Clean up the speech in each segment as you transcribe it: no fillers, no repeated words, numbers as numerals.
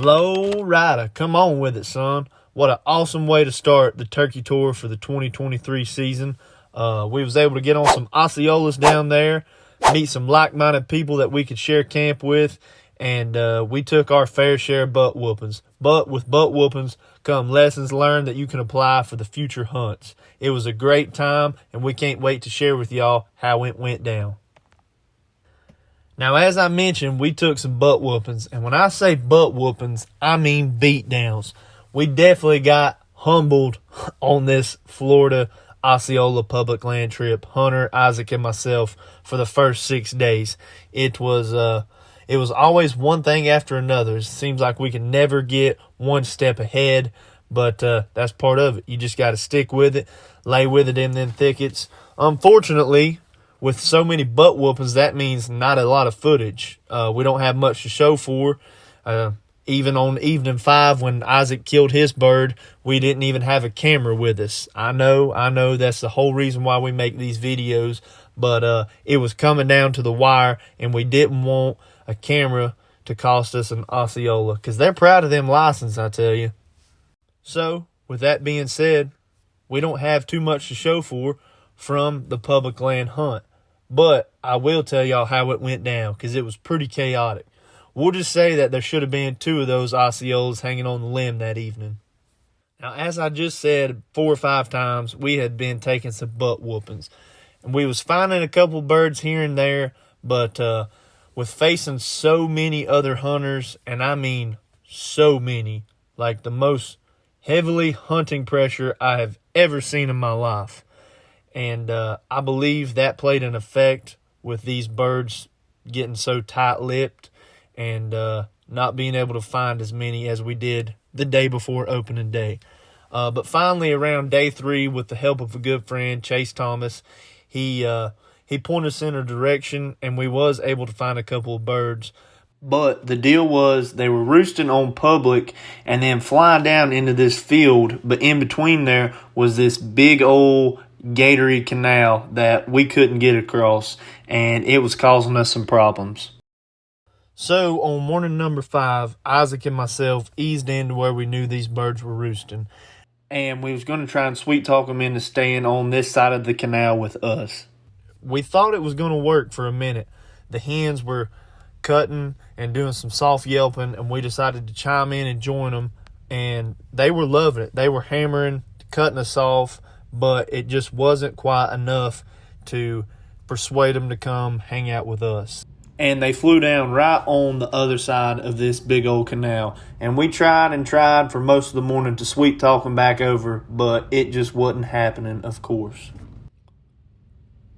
Low rider, come on with it, son. What an awesome way to start the turkey tour for the 2023 season. We was able to get on some Osceolas down there, meet some like-minded people that we could share camp with, and we took our fair share of butt whoopings. But with butt whoopings come lessons learned that you can apply for the future hunts. It was a great time, and we can't wait to share with y'all how it went down. Now, as I mentioned, we took some butt whoopings, and when I say butt whoopings, I mean beat downs. We definitely got humbled on this Florida Osceola public land trip, Hunter, Isaac, and myself, for the first 6 days. It was always one thing after another. It seems like we can never get one step ahead, but that's part of it. You just got to stick with it, lay with it in them thickets. Unfortunately, with so many butt whoopings, that means not a lot of footage. We don't have much to show for. Even on evening 5 when Isaac killed his bird, we didn't even have a camera with us. I know that's the whole reason why we make these videos, but it was coming down to the wire, and we didn't want a camera to cost us an Osceola, because they're proud of them licenses, I tell you. So, with that being said, we don't have too much to show for from the public land hunt. But I will tell y'all how it went down, because it was pretty chaotic. We'll just say that there should have been 2 of those Osceolas hanging on the limb that evening. Now, as I just said 4 or 5 times, we had been taking some butt whoopings. And we was finding a couple birds here and there, but with facing so many other hunters, and I mean so many, like the most heavily hunting pressure I have ever seen in my life. And I believe that played an effect with these birds getting so tight-lipped and not being able to find as many as we did the day before opening day. But finally, around day 3, with the help of a good friend, Chase Thomas, he pointed us in a direction, and we was able to find a couple of birds. But the deal was they were roosting on public and then flying down into this field, but in between there was this big old gatory canal that we couldn't get across, and it was causing us some problems. So on morning number 5, Isaac and myself eased into where we knew these birds were roosting, and we was going to try and sweet talk them into staying on this side of the canal with us. We thought it was going to work for a minute. The hens were cutting and doing some soft yelping, and we decided to chime in and join them, and they were loving it. They were hammering, cutting us off, but it just wasn't quite enough to persuade them to come hang out with us. And they flew down right on the other side of this big old canal. And we tried and tried for most of the morning to sweet talk them back over, but it just wasn't happening, of course.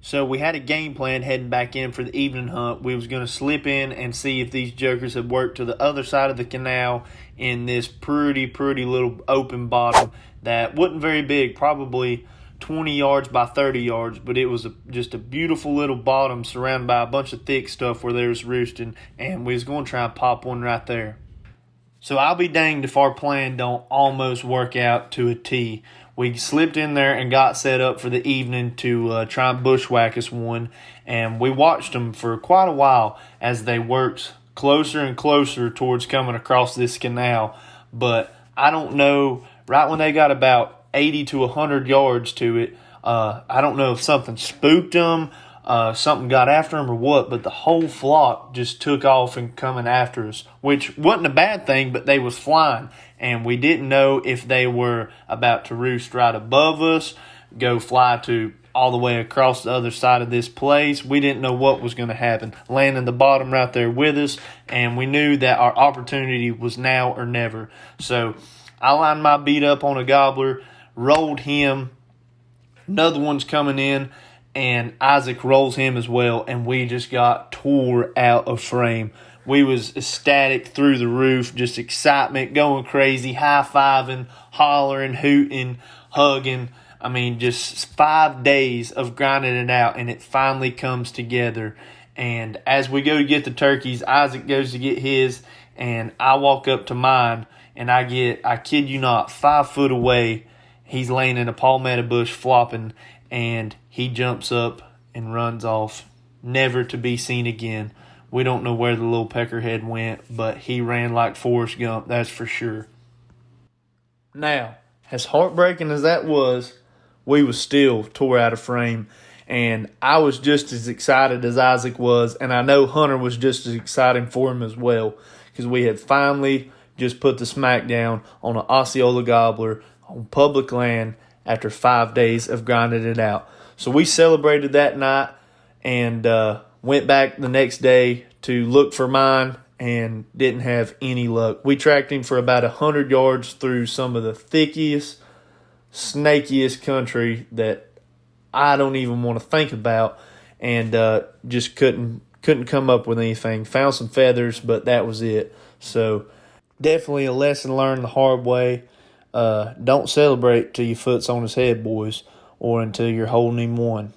So we had a game plan heading back in for the evening hunt. We was going to slip in and see if these jokers had worked to the other side of the canal in this pretty little open bottom that wasn't very big, probably 20 yards by 30 yards, but it was just a beautiful little bottom surrounded by a bunch of thick stuff where they was roosting, and we was going to try and pop one right there. So I'll be danged if our plan don't almost work out to a T. We slipped in there and got set up for the evening to try and bushwhack us one, and we watched them for quite a while as they worked closer and closer towards coming across this canal. But I don't know, right when they got about 80 to 100 yards to it, I don't know if something spooked them, something got after them or what, but the whole flock just took off and coming after us, which wasn't a bad thing, but they was flying, and we didn't know if they were about to roost right above us, go fly to all the way across the other side of this place. We didn't know what was going to happen, land in the bottom right there with us, and we knew that our opportunity was now or never. So I lined my beat up on a gobbler, rolled him, another one's coming in, and Isaac rolls him as well, and we just got tore out of frame. We was ecstatic through the roof, just excitement, going crazy, high-fiving, hollering, hooting, hugging. I mean, just 5 days of grinding it out, and it finally comes together. And as we go to get the turkeys, Isaac goes to get his, and I walk up to mine, and I kid you not, 5 foot away, he's laying in a palmetto bush flopping, and he jumps up and runs off, never to be seen again. We don't know where the little peckerhead went, but he ran like Forrest Gump, that's for sure. Now, as heartbreaking as that was, we was still tore out of frame. And I was just as excited as Isaac was, and I know Hunter was just as excited for him as well, because we had finally just put the smack down on an Osceola gobbler on public land after 5 days of grinding it out. So we celebrated that night and went back the next day to look for mine and didn't have any luck. We tracked him for about 100 yards through some of the thickest, snakiest country that I don't even want to think about, and just couldn't come up with anything. Found some feathers, but that was it. So definitely a lesson learned the hard way. Don't celebrate till your foot's on his head, boys, or until you're holding him one.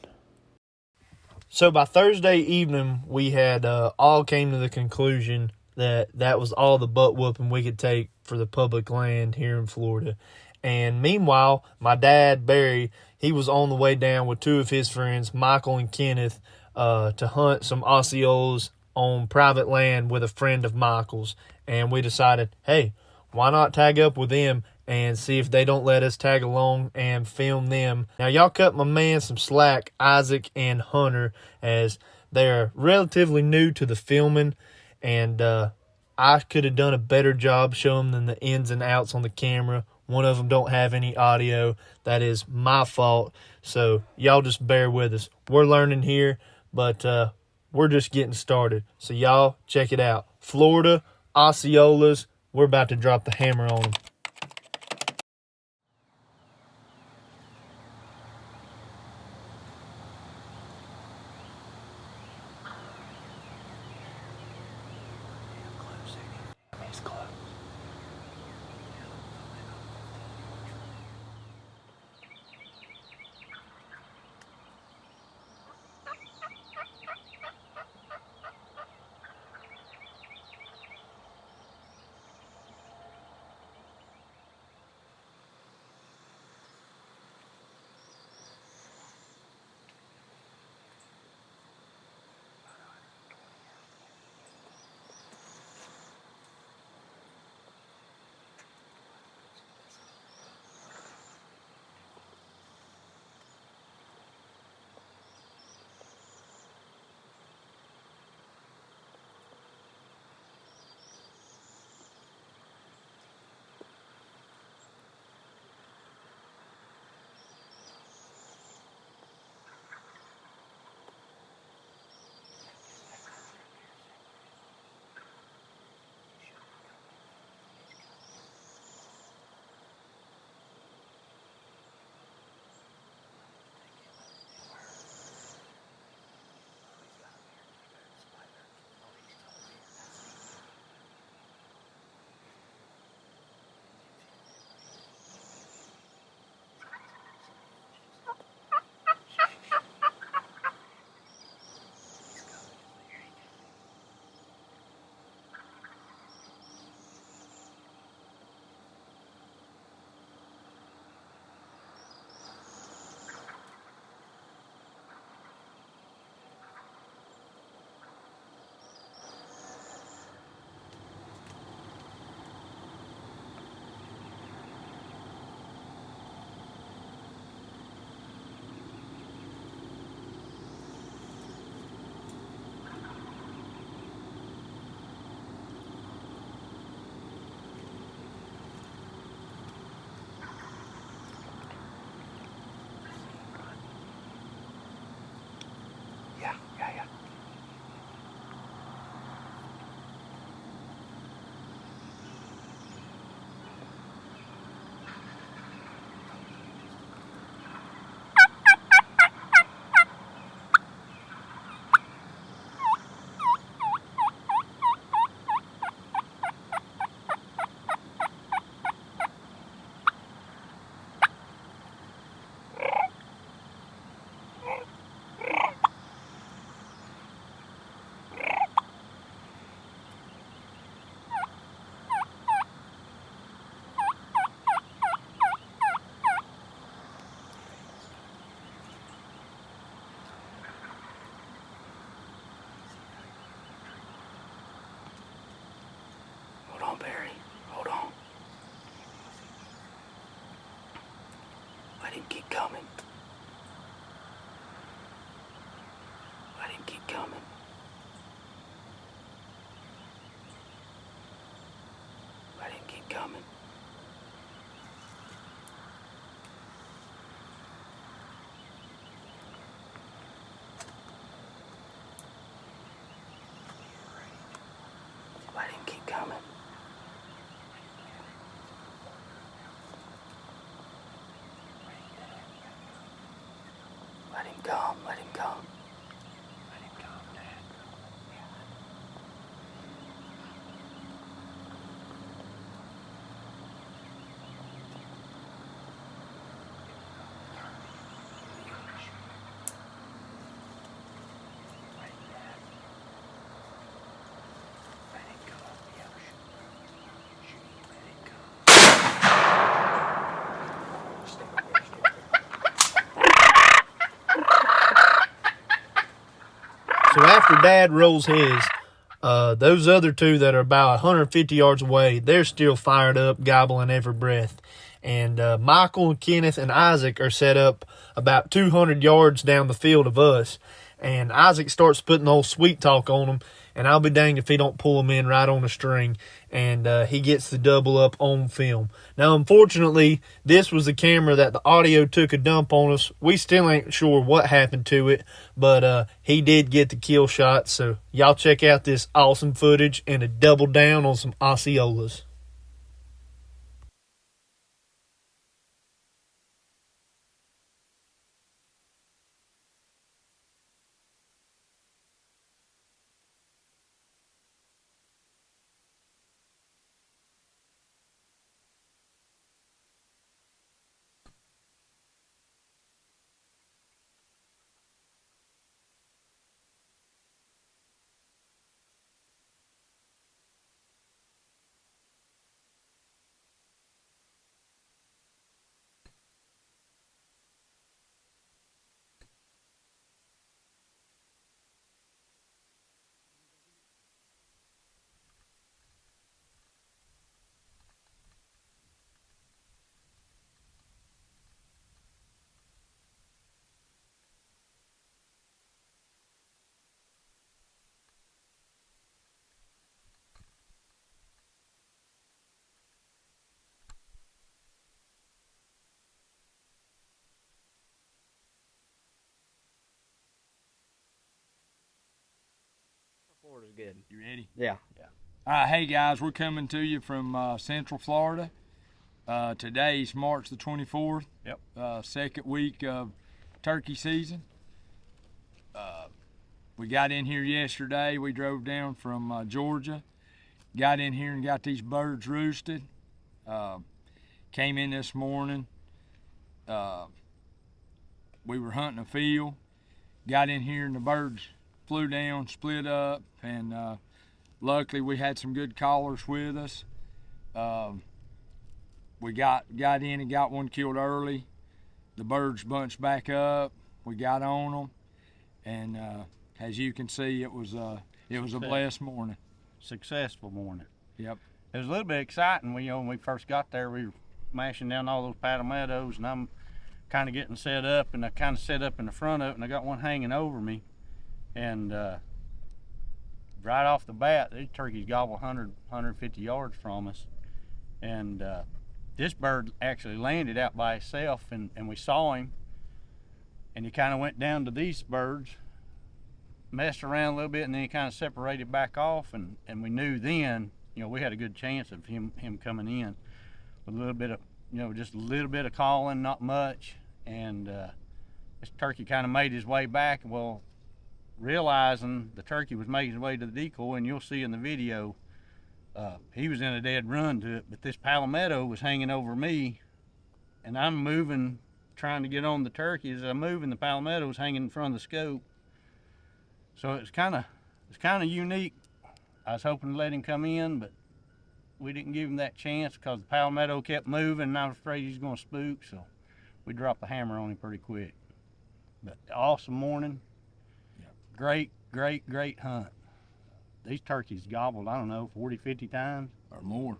So by Thursday evening, we had all came to the conclusion that that was all the butt whooping we could take for the public land here in Florida. And meanwhile, my dad, Barry, he was on the way down with two of his friends, Micheal and Kenneth, to hunt some Osceolas on private land with a friend of Michael's. And we decided, hey, why not tag up with them and see if they don't let us tag along and film them. Now, y'all cut my man some slack, Isaac and Hunter, as they're relatively new to the filming, and I could have done a better job showing them the ins and outs on the camera. One of them don't have any audio. That is my fault. So y'all just bear with us. We're learning here, but we're just getting started. So y'all check it out. Florida, Osceolas, we're about to drop the hammer on them. Let him keep coming. Let him keep coming. Let him keep coming. Let him keep coming. Let him come, let him come. Let him come, Dad. So after Dad rolls his, those other two that are about 150 yards away, they're still fired up, gobbling every breath. And Micheal, Kenneth, and Isaac are set up about 200 yards down the field of us. And Isaac starts putting the old sweet talk on them, and I'll be danged if he don't pull them in right on the string, and he gets the double up on film. Now, unfortunately, this was the camera that the audio took a dump on us. We still ain't sure what happened to it, but he did get the kill shot, so y'all check out this awesome footage and a double down on some Osceolas. Florida's good. You ready? Yeah. All right, hey guys, we're coming to you from Central Florida. Today's March the 24th. Yep. Second week of turkey season. We got in here yesterday. We drove down from Georgia. Got in here and got these birds roosted. Came in this morning. We were hunting a field. Got in here and the birds flew down, split up, and luckily we had some good callers with us. We got in and got one killed early. The birds bunched back up. We got on them, and as you can see, it was a blessed morning. Successful morning. Yep. It was a little bit exciting. When we first got there, we were mashing down all those palmettos, and I'm kind of getting set up, and I kind of set up in the front of it, and I got one hanging over me. And right off the bat, these turkeys gobble 150 yards from us. And this bird actually landed out by itself, and we saw him. And he kind of went down to these birds, messed around a little bit, and then he kind of separated back off. And we knew then, we had a good chance of him coming in with a little bit of, just a little bit of calling, not much. And this turkey kind of made his way back. Well, realizing the turkey was making his way to the decoy, and you'll see in the video, he was in a dead run to it, but this palmetto was hanging over me, and I'm moving, trying to get on the turkey. As I'm moving, the palmetto was hanging in front of the scope. So it's kind of unique. I was hoping to let him come in, but we didn't give him that chance because the palmetto kept moving, and I was afraid he was going to spook, so we dropped the hammer on him pretty quick. But awesome morning. Great hunt. These turkeys gobbled, I don't know, 40, 50 times. Or more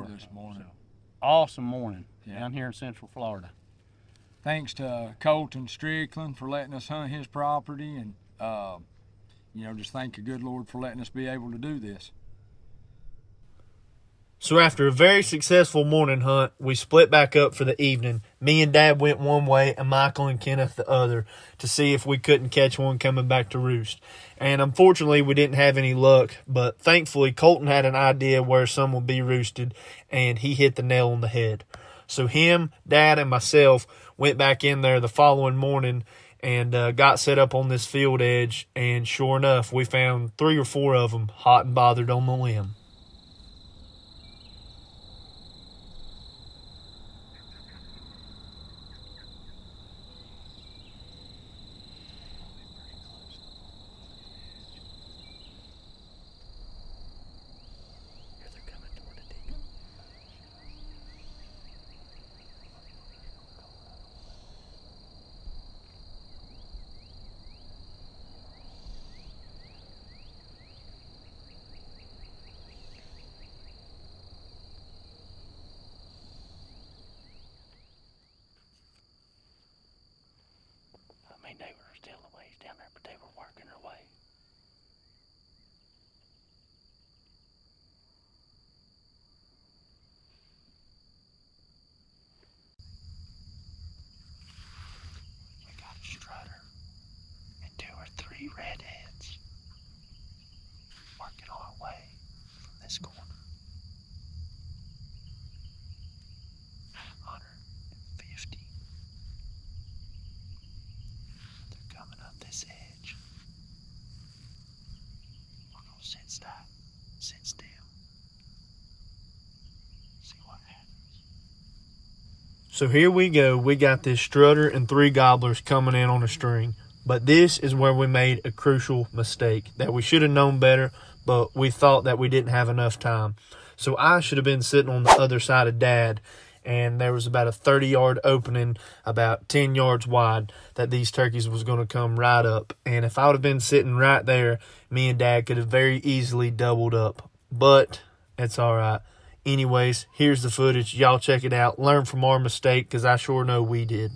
this morning. So, awesome morning down here in Central Florida. thanks to Colton Strickland for letting us hunt his property, and just thank the good Lord for letting us be able to do this. So after a very successful morning hunt, we split back up for the evening. Me and Dad went one way and Micheal and Kenneth the other to see if we couldn't catch one coming back to roost. And unfortunately, we didn't have any luck, but thankfully Colton had an idea where some would be roosted, and he hit the nail on the head. So him, Dad, and myself went back in there the following morning and got set up on this field edge, and sure enough, we found 3 or 4 of them hot and bothered on the limb. They were still a ways down there, but they were working their way. We got a strutter and 2 or 3 redheads working our way from this corner. 150. They're coming up this edge. We're gonna sit still, see what happens. So here we go. We got this strutter and 3 gobblers coming in on a string. But this is where we made a crucial mistake that we should have known better, but we thought that we didn't have enough time. So I should have been sitting on the other side of Dad, and there was about a 30-yard opening about 10 yards wide that these turkeys was going to come right up. And if I would have been sitting right there, me and Dad could have very easily doubled up. But it's all right. Anyways, here's the footage. Y'all check it out. Learn from our mistake, because I sure know we did.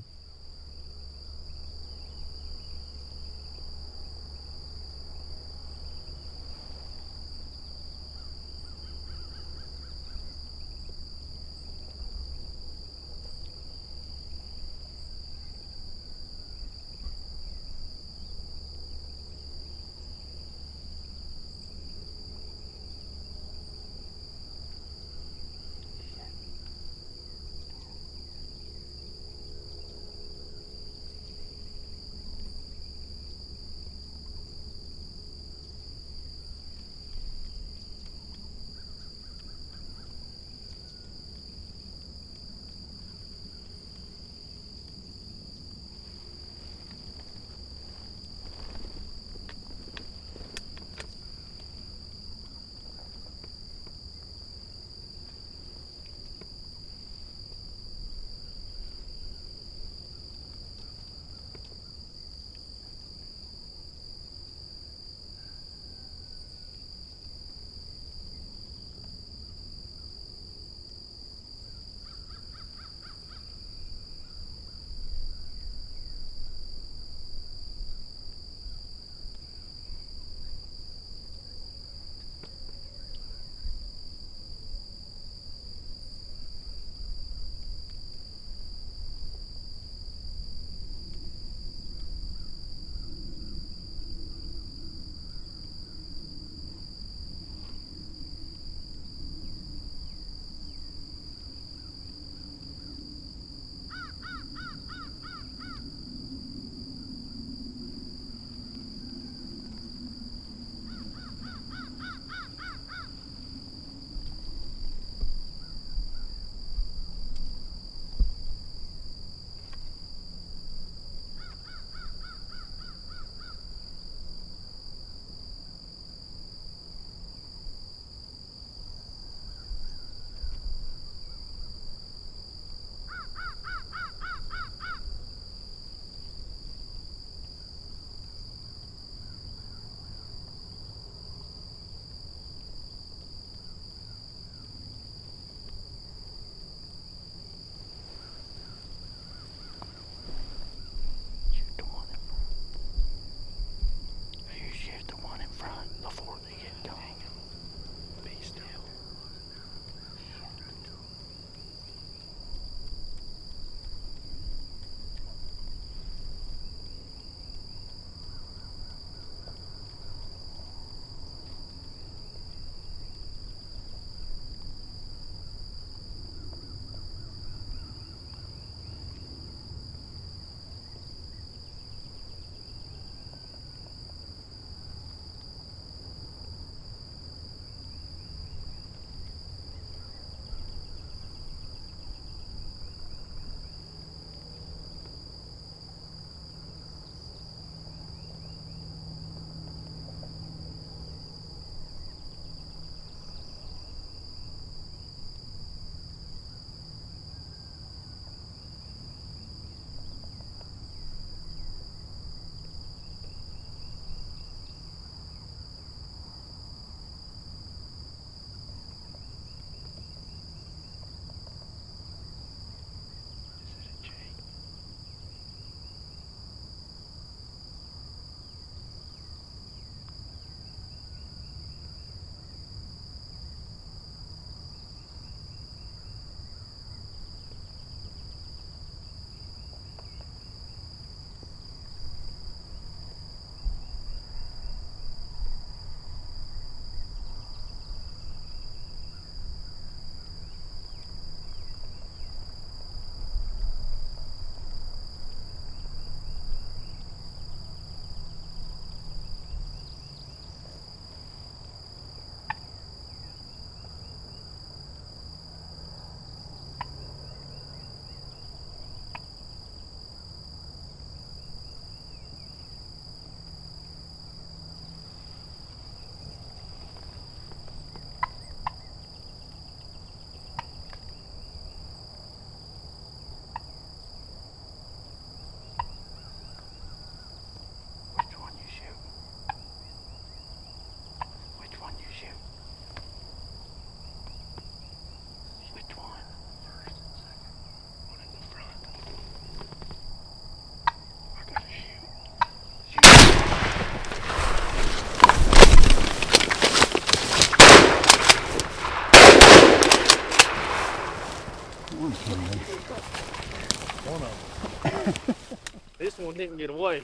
This one didn't get away.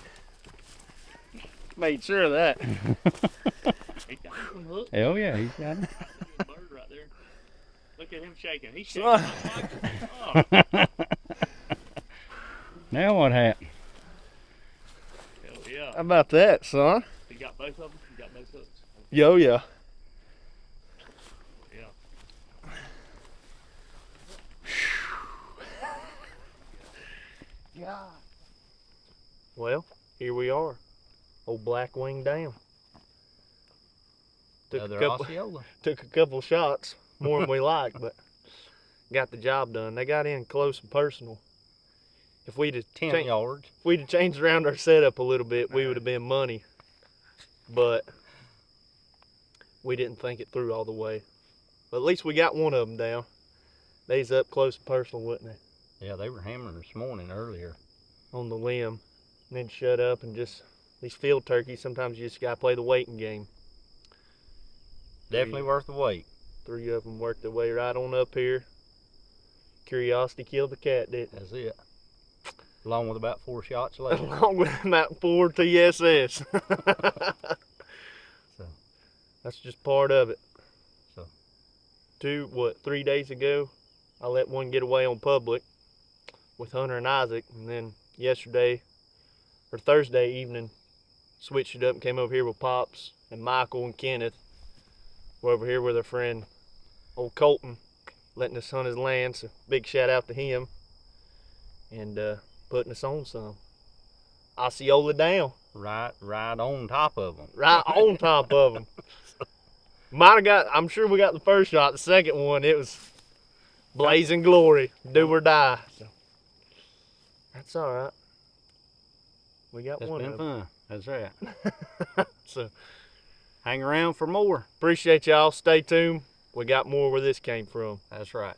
Made sure of that. He got some hook. Hell yeah, he's got it. Bird right there. Look at him shaking. He's Son. shaking. Oh, Now what happened? hell yeah. How about that, son? He got both of them. He got both hooks. Yo, yeah. Yeah. Well, here we are. Old black wing down. Another Osceola. Took a couple shots, more than we like, but got the job done. They got in close and personal. If we'd have 10 yards. if we'd have changed around our setup a little bit, we would have been money. But we didn't think it through all the way. But at least we got one of them down. They's up close and personal, wasn't they? Yeah, they were hammering this morning earlier. On the limb. And then shut up and just, these field turkeys, sometimes you just got to play the waiting game. Definitely worth the wait. 3 of them worked their way right on up here. Curiosity killed the cat, didn't it? That's it. Along with about 4 shots later. Along with about 4 TSS. So. That's just part of it. So. 3 days ago, I let one get away on public with Hunter and Isaac, and then yesterday, or Thursday evening, switched it up and came over here with Pops and Micheal and Kenneth. We're over here with our friend, old Colton, letting us hunt his land, so big shout out to him. And putting us on some. Osceola down. Right on top of them. Right on top of them. Might have got, I'm sure we got the first shot. The second one, it was blazing glory. Do or die. So that's all right. We got It's one been of them. fun. That's right. So Hang around for more. appreciate y'all. Stay tuned. We got more where this came from. That's right.